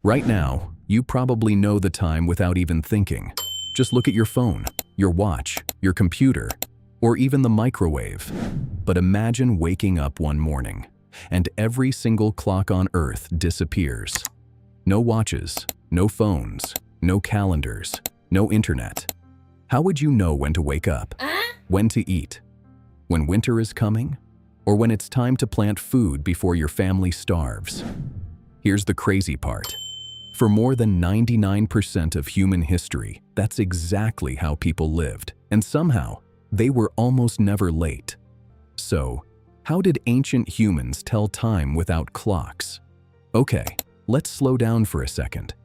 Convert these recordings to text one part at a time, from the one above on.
Right now, you probably know the time without even thinking. Just look at your phone, your watch, your computer, or even the microwave. But imagine waking up one morning, and every single clock on Earth disappears. No watches, no phones, no calendars, no internet. How would you know when to wake up? When to eat? When winter is coming? Or when it's time to plant food before your family starves? Here's the crazy part. For more than 99% of human history, that's exactly how people lived, and somehow, they were almost never late. So, how did ancient humans tell time without clocks? Okay, let's slow down for a second,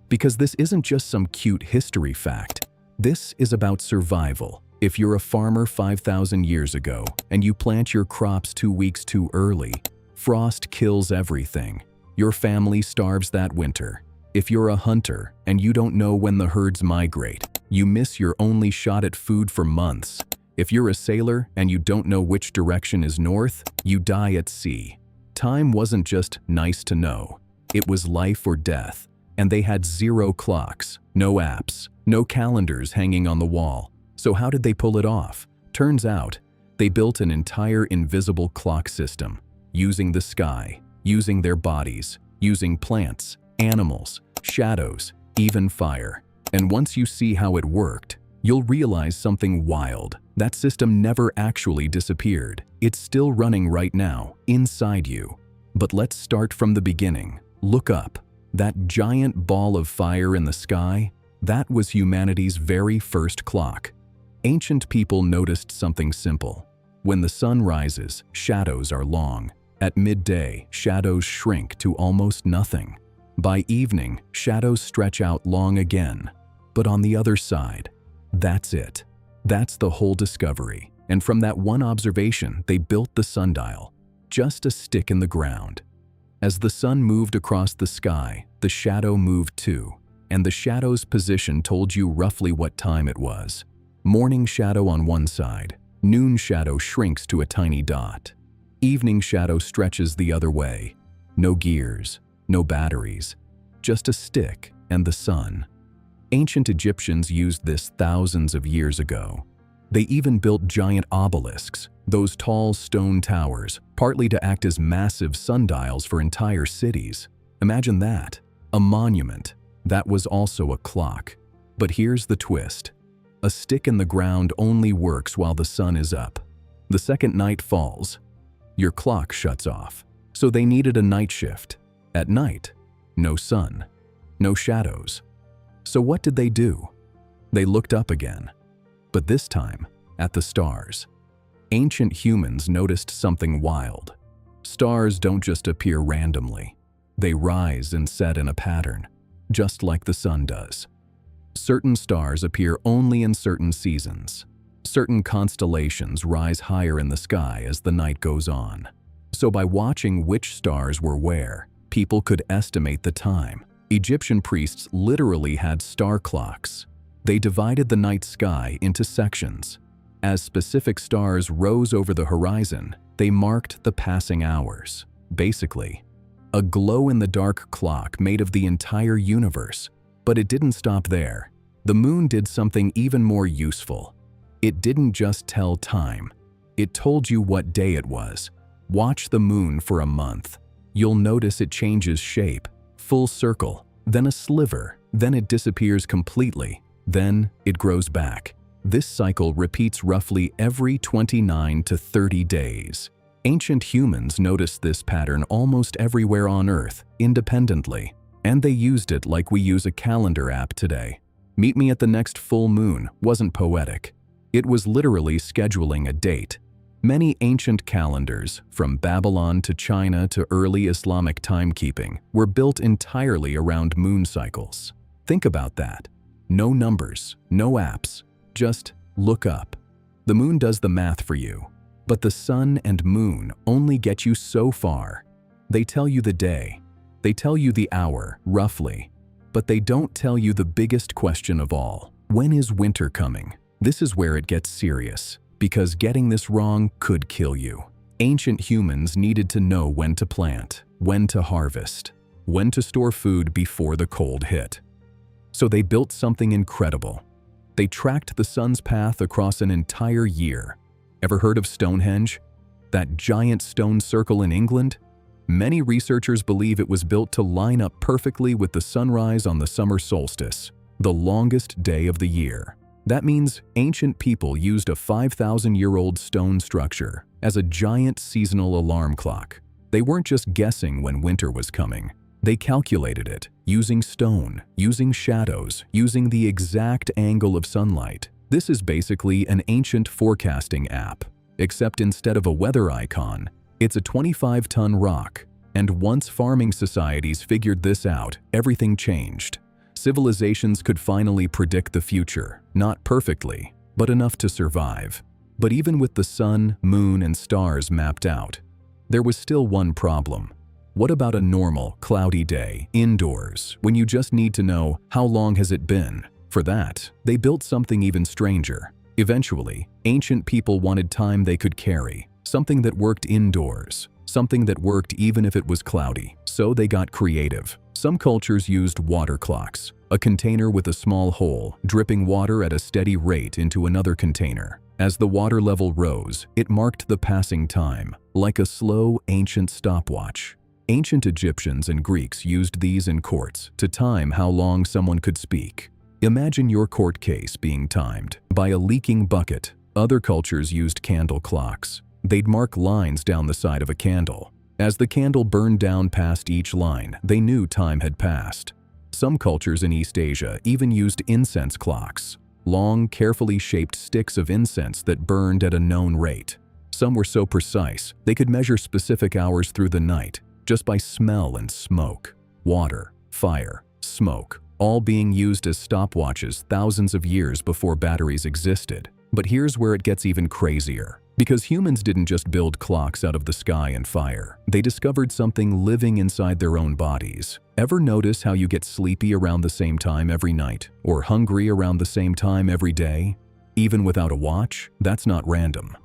because this isn't just some cute history fact. This is about survival. If you're a farmer 5,000 years ago and you plant your crops 2 weeks too early, frost kills everything. Your family starves that winter. If you're a hunter and you don't know when the herds migrate, you miss your only shot at food for months. If you're a sailor and you don't know which direction is north, you die at sea. Time wasn't just nice to know. It was life or death. And they had 0 clocks, no apps, no calendars hanging on the wall. So how did they pull it off? Turns out, they built an entire invisible clock system, using the sky, using their bodies, using plants, animals, shadows, even fire. And once you see how it worked, you'll realize something wild. That system never actually disappeared. It's still running right now, inside you. But let's start from the beginning. Look up. That giant ball of fire in the sky, that was humanity's very first clock. Ancient people noticed something simple. When the sun rises, shadows are long. At midday, shadows shrink to almost nothing. By evening, shadows stretch out long again. But on the other side, that's it. That's the whole discovery. And from that one observation, they built the sundial, just a stick in the ground. As the sun moved across the sky, the shadow moved too, and the shadow's position told you roughly what time it was. Morning shadow on one side, noon shadow shrinks to a tiny dot. Evening shadow stretches the other way. No gears, no batteries, just a stick and the sun. Ancient Egyptians used this thousands of years ago. They even built giant obelisks, those tall stone towers, partly to act as massive sundials for entire cities. Imagine that, a monument. That was also a clock. But here's the twist. A stick in the ground only works while the sun is up. The second night falls, your clock shuts off. So they needed a night shift. At night, no sun, no shadows. So what did they do? They looked up again, but this time at the stars. Ancient humans noticed something wild. Stars don't just appear randomly. They rise and set in a pattern, just like the sun does. Certain stars appear only in certain seasons. Certain constellations rise higher in the sky as the night goes on. So by watching which stars were where, people could estimate the time. Egyptian priests literally had star clocks. They divided the night sky into sections. As specific stars rose over the horizon, they marked the passing hours. Basically, a glow-in-the-dark clock made of the entire universe. But it didn't stop there. The moon did something even more useful. It didn't just tell time. It told you what day it was. Watch the moon for a month. You'll notice it changes shape, full circle, then a sliver, then it disappears completely, then it grows back. This cycle repeats roughly every 29 to 30 days. Ancient humans noticed this pattern almost everywhere on Earth, independently, and they used it like we use a calendar app today. Meet me at the next full moon wasn't poetic. It was literally scheduling a date. Many ancient calendars, from Babylon to China to early Islamic timekeeping, were built entirely around moon cycles. Think about that. No numbers, no apps, just look up. The moon does the math for you, but the sun and moon only get you so far. They tell you the day, they tell you the hour, roughly, but they don't tell you the biggest question of all. When is winter coming? This is where it gets serious, because getting this wrong could kill you. Ancient humans needed to know when to plant, when to harvest. when to store food before the cold hit. So they built something incredible. They tracked the sun's path across an entire year. Ever heard of Stonehenge? That giant stone circle in England? Many researchers believe it was built to line up perfectly with the sunrise on the summer solstice, the longest day of the year. That means ancient people used a 5,000-year-old stone structure as a giant seasonal alarm clock. They weren't just guessing when winter was coming. They calculated it, using stone, using shadows, using the exact angle of sunlight. This is basically an ancient forecasting app, except instead of a weather icon, it's a 25-ton rock. And once farming societies figured this out, everything changed. Civilizations could finally predict the future, not perfectly, but enough to survive. But even with the sun, moon, and stars mapped out, there was still one problem. What about a normal, cloudy day, indoors, when you just need to know how long has it been? For that, they built something even stranger. Eventually, ancient people wanted time they could carry, something that worked indoors, something that worked even if it was cloudy. So they got creative. Some cultures used water clocks, a container with a small hole, dripping water at a steady rate into another container. As the water level rose, it marked the passing time, like a slow, ancient stopwatch. Ancient Egyptians and Greeks used these in courts to time how long someone could speak. Imagine your court case being timed by a leaking bucket. Other cultures used candle clocks. They'd mark lines down the side of a candle. As the candle burned down past each line, they knew time had passed. Some cultures in East Asia even used incense clocks, long, carefully shaped sticks of incense that burned at a known rate. Some were so precise, they could measure specific hours through the night, just by smell and smoke. Water, fire, smoke, all being used as stopwatches thousands of years before batteries existed. But here's where it gets even crazier. Because humans didn't just build clocks out of the sky and fire. They discovered something living inside their own bodies. Ever notice how you get sleepy around the same time every night, or hungry around the same time every day? Even without a watch? That's not random.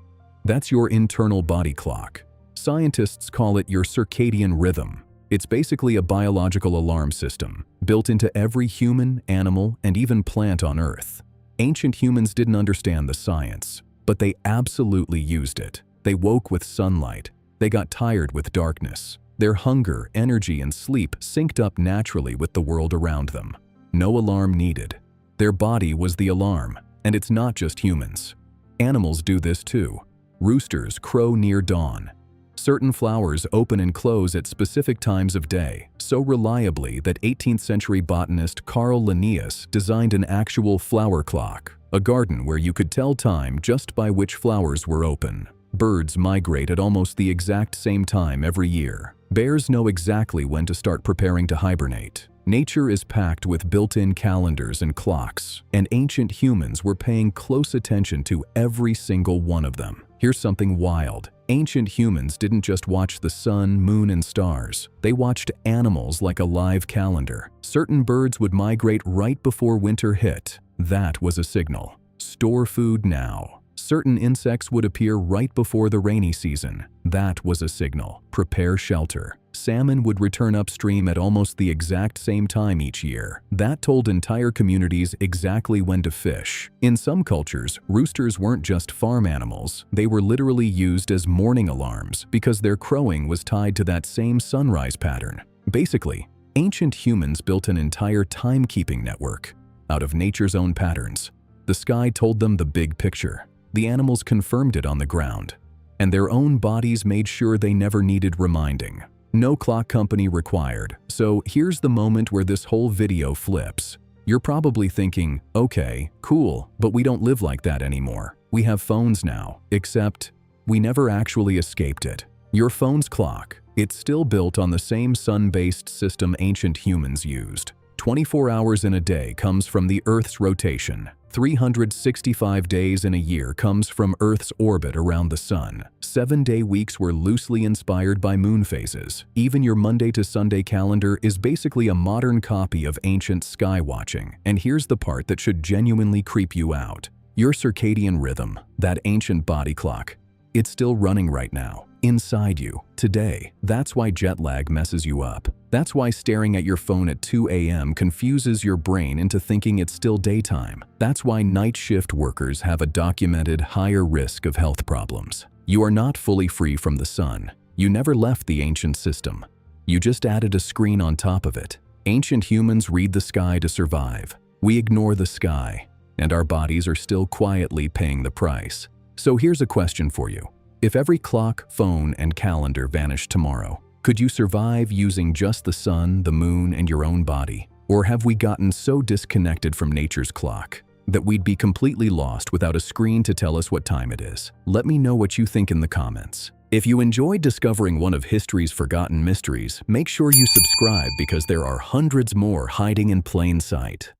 That's your internal body clock. Scientists call it your circadian rhythm. It's basically a biological alarm system, built into every human, animal, and even plant on Earth. Ancient humans didn't understand the science, but they absolutely used it. They woke with sunlight. They got tired with darkness. Their hunger, energy, and sleep synced up naturally with the world around them. No alarm needed. Their body was the alarm, and it's not just humans. Animals do this too. Roosters crow near dawn. Certain flowers open and close at specific times of day, so reliably that 18th century botanist Carl Linnaeus designed an actual flower clock, a garden where you could tell time just by which flowers were open. Birds migrate at almost the exact same time every year. Bears know exactly when to start preparing to hibernate. Nature is packed with built-in calendars and clocks, and ancient humans were paying close attention to every single one of them. Here's something wild. Ancient humans didn't just watch the sun, moon, and stars. They watched animals like a live calendar. Certain birds would migrate right before winter hit. That was a signal. Store food now. Certain insects would appear right before the rainy season. That was a signal. Prepare shelter. Salmon would return upstream at almost the exact same time each year. That told entire communities exactly when to fish. In some cultures, roosters weren't just farm animals. They were literally used as morning alarms because their crowing was tied to that same sunrise pattern. Basically, ancient humans built an entire timekeeping network out of nature's own patterns. The sky told them the big picture. The animals confirmed it on the ground, and their own bodies made sure they never needed reminding. No clock company required. So here's the moment where this whole video flips. You're probably thinking, okay, cool, but we don't live like that anymore. We have phones now, except we never actually escaped it. Your phone's clock, it's still built on the same sun-based system ancient humans used. 24 hours in a day comes from the Earth's rotation. 365 days in a year comes from Earth's orbit around the sun. 7-day weeks were loosely inspired by moon phases. Even your Monday to Sunday calendar is basically a modern copy of ancient sky watching. And here's the part that should genuinely creep you out. Your circadian rhythm, that ancient body clock, it's still running right now. inside you, today. That's why jet lag messes you up. That's why staring at your phone at 2 a.m. confuses your brain into thinking it's still daytime. That's why night shift workers have a documented higher risk of health problems. You are not fully free from the sun. You never left the ancient system. You just added a screen on top of it. Ancient humans read the sky to survive. We ignore the sky, and our bodies are still quietly paying the price. So here's a question for you. If every clock, phone, and calendar vanished tomorrow, could you survive using just the sun, the moon, and your own body? Or have we gotten so disconnected from nature's clock that we'd be completely lost without a screen to tell us what time it is? Let me know what you think in the comments. If you enjoyed discovering one of history's forgotten mysteries, make sure you subscribe because there are hundreds more hiding in plain sight.